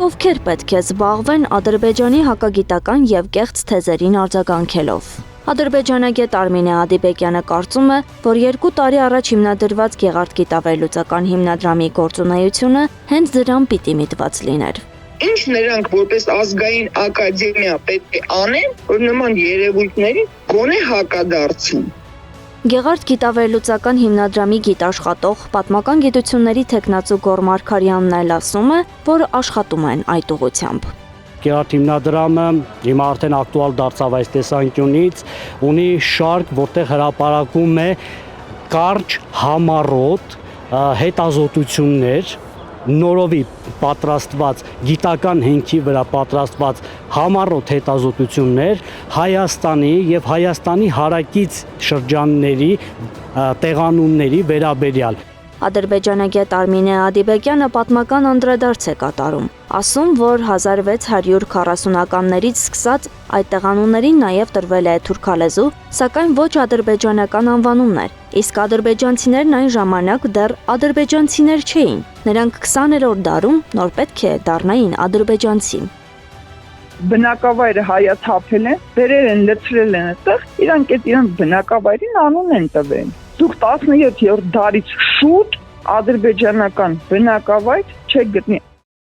Ովքեր պետք է զբաղվեն Ադրբեջանի հակագիտական եւ կեղծ թեզերին արձագանքելով։ Ադրբեջանագետ Արմինե Ադիբեկյանը կարծում է, որ 2 տարի առաջ հիմնադրված Գեղարդ գիտավերլուծական հիմնադրամի գործունեությունը հենց դրան պիտի միտված լիներ։ Ինչ նրանք որպես ազգային ակադեմիա պետք է անեն, որ նման երևույթների գոնե հակադարձեն։ Գեղարդ գիտավերլուծական հիմնադրամի գիտաշխատող պատմական գիտությունների թեկնածու Գոռ Մարգարյանն էլ ասում է, որ աշխատում են այդ ուղղությամբ։ Գեղարդ հիմնադրամը հիմա արդեն ակտուալ դարձավ այս տեսանկյունից, ունի շարք, որտեղ հրապարակում է կարճ համառոտ հետազոտություններ, նորովի պատրաստված գիտական հենքի վրա պատրաստված համառոտ հետազոտություններ Հայաստանի եւ Հայաստանի հարակից շրջանների տեղանունների վերաբերյալ։ Ադրբեջանագետ Արմինե Ադիբեկյանը պատմական անդրադարձ է կատարում, ասում, որ 1640-ականներից սկսած այդ տեղանուններին նաև տրվել է թուրքալեզու, սակայն ոչ ադրբեջանական անվանումներ, իսկ ադրբեջանցիներն այն ժամանակ դեռ ադրբեջանցիներ չէին, նրանք 20-րդ դարում նոր պետք է դառնային ադրբեջանցի։ Բնակավայրը հայաթափել են, վերեր են լցրել են այդտեղ, իրանք այդ իրան բնակավայրին անուն են տվել։ Դուք 17-րդ դարից շուտ ադրբեջանական բնակավայր չեք գտնի։